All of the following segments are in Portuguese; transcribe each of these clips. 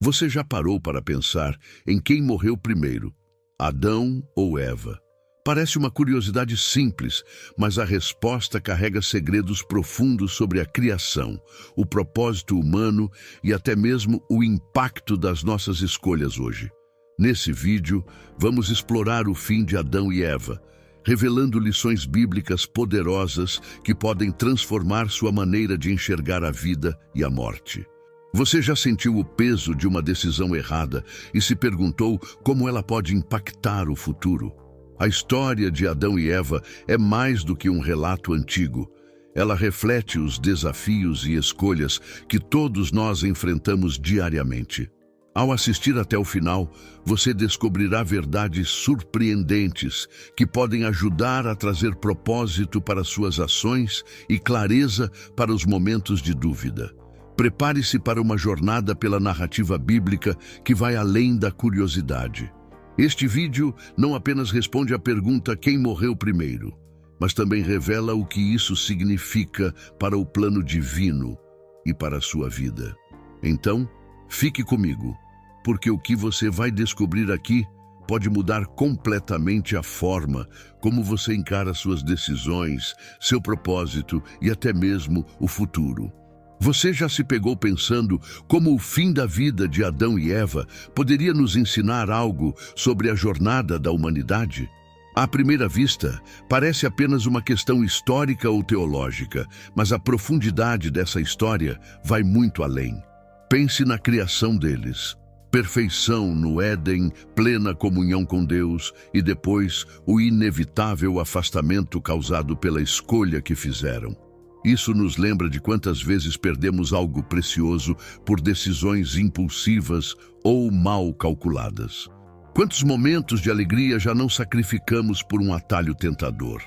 Você já parou para pensar em quem morreu primeiro, Adão ou Eva? Parece uma curiosidade simples, mas a resposta carrega segredos profundos sobre a criação, o propósito humano e até mesmo o impacto das nossas escolhas hoje. Nesse vídeo, vamos explorar o fim de Adão e Eva, revelando lições bíblicas poderosas que podem transformar sua maneira de enxergar a vida e a morte. Você já sentiu o peso de uma decisão errada e se perguntou como ela pode impactar o futuro? A história de Adão e Eva é mais do que um relato antigo. Ela reflete os desafios e escolhas que todos nós enfrentamos diariamente. Ao assistir até o final, você descobrirá verdades surpreendentes que podem ajudar a trazer propósito para suas ações e clareza para os momentos de dúvida. Prepare-se para uma jornada pela narrativa bíblica que vai além da curiosidade. Este vídeo não apenas responde à pergunta quem morreu primeiro, mas também revela o que isso significa para o plano divino e para a sua vida. Então, fique comigo, porque o que você vai descobrir aqui pode mudar completamente a forma como você encara suas decisões, seu propósito e até mesmo o futuro. Você já se pegou pensando como o fim da vida de Adão e Eva poderia nos ensinar algo sobre a jornada da humanidade? À primeira vista, parece apenas uma questão histórica ou teológica, mas a profundidade dessa história vai muito além. Pense na criação deles. Perfeição no Éden, plena comunhão com Deus e depois o inevitável afastamento causado pela escolha que fizeram. Isso nos lembra de quantas vezes perdemos algo precioso por decisões impulsivas ou mal calculadas. Quantos momentos de alegria já não sacrificamos por um atalho tentador?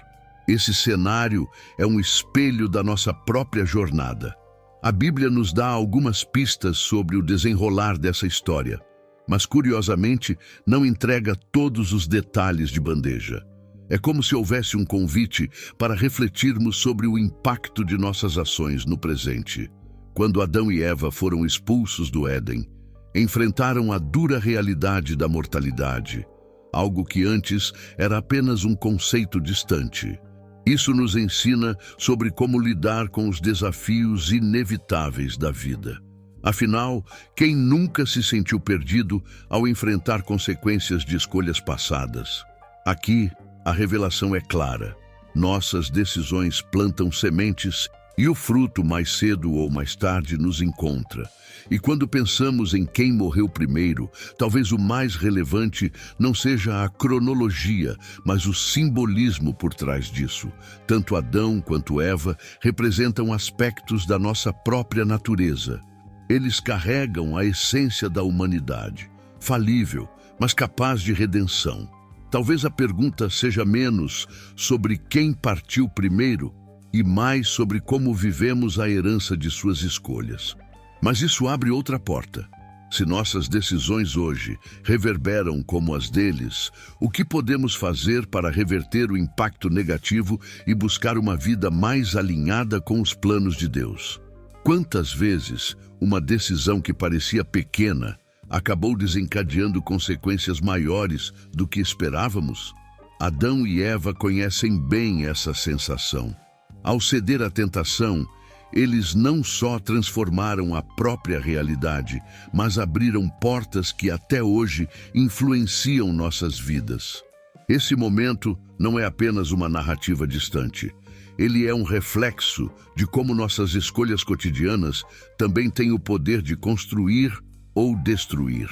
Esse cenário é um espelho da nossa própria jornada. A Bíblia nos dá algumas pistas sobre o desenrolar dessa história, mas curiosamente não entrega todos os detalhes de bandeja. É como se houvesse um convite para refletirmos sobre o impacto de nossas ações no presente. Quando Adão e Eva foram expulsos do Éden, enfrentaram a dura realidade da mortalidade, algo que antes era apenas um conceito distante. Isso nos ensina sobre como lidar com os desafios inevitáveis da vida. Afinal, quem nunca se sentiu perdido ao enfrentar consequências de escolhas passadas? Aqui, a revelação é clara. Nossas decisões plantam sementes e o fruto, mais cedo ou mais tarde, nos encontra. E quando pensamos em quem morreu primeiro, talvez o mais relevante não seja a cronologia, mas o simbolismo por trás disso. Tanto Adão quanto Eva representam aspectos da nossa própria natureza. Eles carregam a essência da humanidade, falível, mas capaz de redenção. Talvez a pergunta seja menos sobre quem partiu primeiro e mais sobre como vivemos a herança de suas escolhas. Mas isso abre outra porta. Se nossas decisões hoje reverberam como as deles, o que podemos fazer para reverter o impacto negativo e buscar uma vida mais alinhada com os planos de Deus? Quantas vezes uma decisão que parecia pequena acabou desencadeando consequências maiores do que esperávamos? Adão e Eva conhecem bem essa sensação. Ao ceder à tentação, eles não só transformaram a própria realidade, mas abriram portas que até hoje influenciam nossas vidas. Esse momento não é apenas uma narrativa distante. Ele é um reflexo de como nossas escolhas cotidianas também têm o poder de construir ou destruir.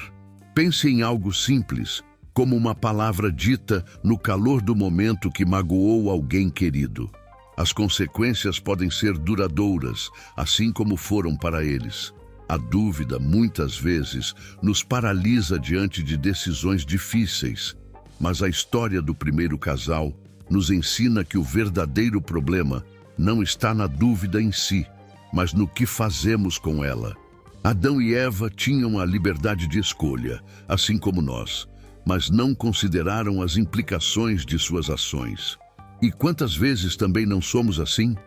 Pense em algo simples, como uma palavra dita no calor do momento que magoou alguém querido. As consequências podem ser duradouras, assim como foram para eles. A dúvida, muitas vezes, nos paralisa diante de decisões difíceis, mas a história do primeiro casal nos ensina que o verdadeiro problema não está na dúvida em si, mas no que fazemos com ela. Adão e Eva tinham a liberdade de escolha, assim como nós, mas não consideraram as implicações de suas ações. E quantas vezes também não somos assim?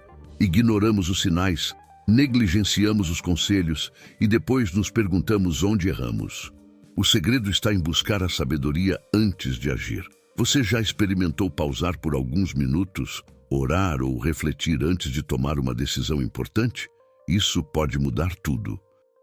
Ignoramos os sinais, Negligenciamos os conselhos e depois nos perguntamos onde erramos. O segredo está em buscar a sabedoria antes de agir. Você já experimentou pausar por alguns minutos, orar ou refletir antes de tomar uma decisão importante? Isso pode mudar tudo.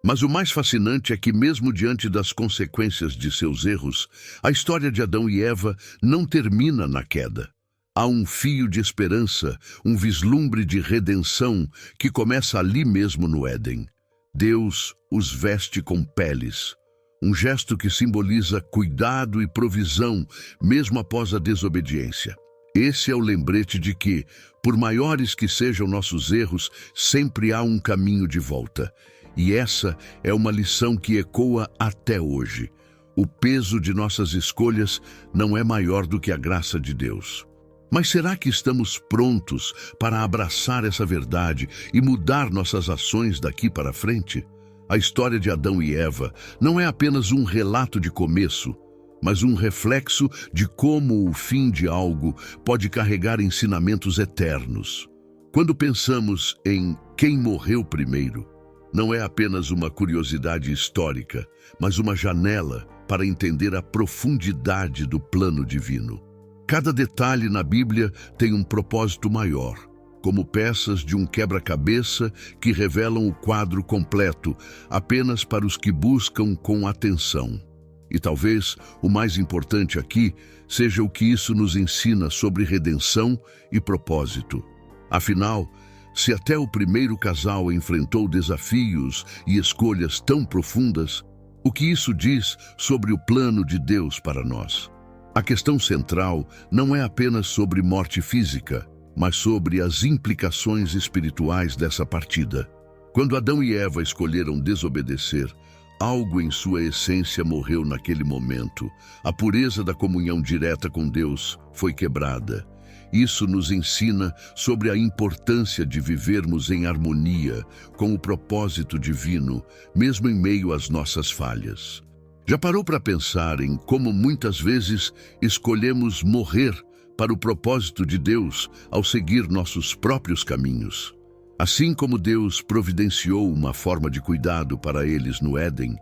Mas o mais fascinante é que, mesmo diante das consequências de seus erros, a história de Adão e Eva não termina na queda. Há um fio de esperança, um vislumbre de redenção que começa ali mesmo no Éden. Deus os veste com peles, um gesto que simboliza cuidado e provisão, mesmo após a desobediência. Esse é o lembrete de que, por maiores que sejam nossos erros, sempre há um caminho de volta. E essa é uma lição que ecoa até hoje. O peso de nossas escolhas não é maior do que a graça de Deus. Mas será que estamos prontos para abraçar essa verdade e mudar nossas ações daqui para frente? A história de Adão e Eva não é apenas um relato de começo, mas um reflexo de como o fim de algo pode carregar ensinamentos eternos. Quando pensamos em quem morreu primeiro, não é apenas uma curiosidade histórica, mas uma janela para entender a profundidade do plano divino. Cada detalhe na Bíblia tem um propósito maior, como peças de um quebra-cabeça que revelam o quadro completo apenas para os que buscam com atenção. E talvez o mais importante aqui seja o que isso nos ensina sobre redenção e propósito. Afinal, se até o primeiro casal enfrentou desafios e escolhas tão profundas, o que isso diz sobre o plano de Deus para nós? A questão central não é apenas sobre morte física, mas sobre as implicações espirituais dessa partida. Quando Adão e Eva escolheram desobedecer, algo em sua essência morreu naquele momento. A pureza da comunhão direta com Deus foi quebrada. Isso nos ensina sobre a importância de vivermos em harmonia com o propósito divino, mesmo em meio às nossas falhas. Já parou para pensar em como muitas vezes escolhemos morrer para o propósito de Deus ao seguir nossos próprios caminhos? Assim como Deus providenciou uma forma de cuidado para eles no Éden,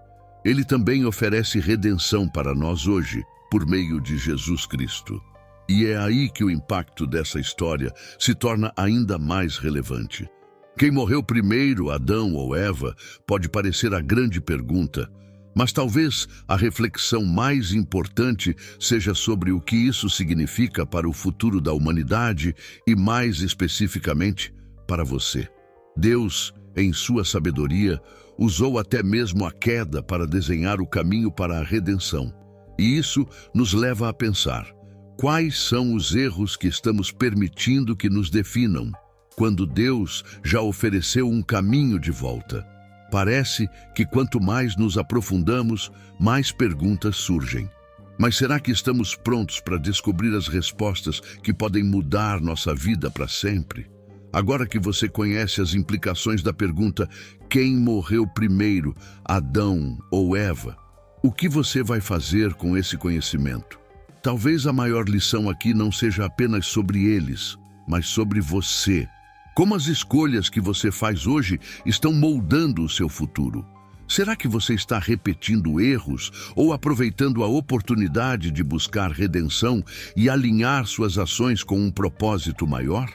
Ele também oferece redenção para nós hoje, por meio de Jesus Cristo. E é aí que o impacto dessa história se torna ainda mais relevante. Quem morreu primeiro, Adão ou Eva, pode parecer a grande pergunta, mas talvez a reflexão mais importante seja sobre o que isso significa para o futuro da humanidade e, mais especificamente, para você. Deus, em sua sabedoria, usou até mesmo a queda para desenhar o caminho para a redenção. E isso nos leva a pensar: quais são os erros que estamos permitindo que nos definam, quando Deus já ofereceu um caminho de volta? Parece que quanto mais nos aprofundamos, mais perguntas surgem. Mas será que estamos prontos para descobrir as respostas que podem mudar nossa vida para sempre? Agora que você conhece as implicações da pergunta quem morreu primeiro, Adão ou Eva, o que você vai fazer com esse conhecimento? Talvez a maior lição aqui não seja apenas sobre eles, mas sobre você. Como as escolhas que você faz hoje estão moldando o seu futuro? Será que você está repetindo erros ou aproveitando a oportunidade de buscar redenção e alinhar suas ações com um propósito maior?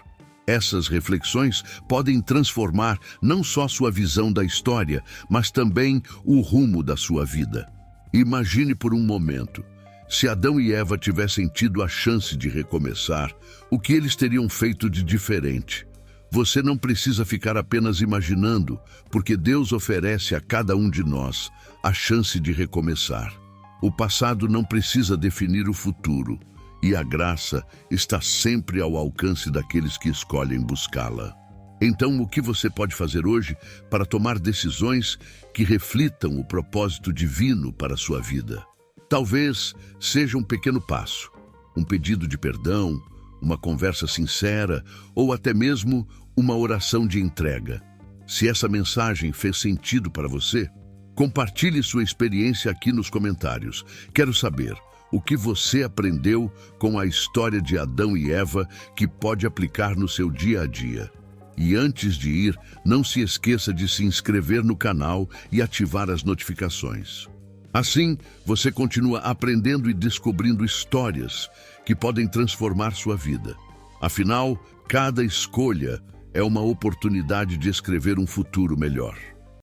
Essas reflexões podem transformar não só sua visão da história, mas também o rumo da sua vida. Imagine por um momento, se Adão e Eva tivessem tido a chance de recomeçar, o que eles teriam feito de diferente? Você não precisa ficar apenas imaginando, porque Deus oferece a cada um de nós a chance de recomeçar. O passado não precisa definir o futuro, e a graça está sempre ao alcance daqueles que escolhem buscá-la. Então, o que você pode fazer hoje para tomar decisões que reflitam o propósito divino para a sua vida? Talvez seja um pequeno passo, um pedido de perdão, uma conversa sincera ou até mesmo uma oração de entrega. Se essa mensagem fez sentido para você, compartilhe sua experiência aqui nos comentários. Quero saber o que você aprendeu com a história de Adão e Eva que pode aplicar no seu dia a dia. E antes de ir, não se esqueça de se inscrever no canal e ativar as notificações. Assim, você continua aprendendo e descobrindo histórias que podem transformar sua vida. Afinal, cada escolha é uma oportunidade de escrever um futuro melhor.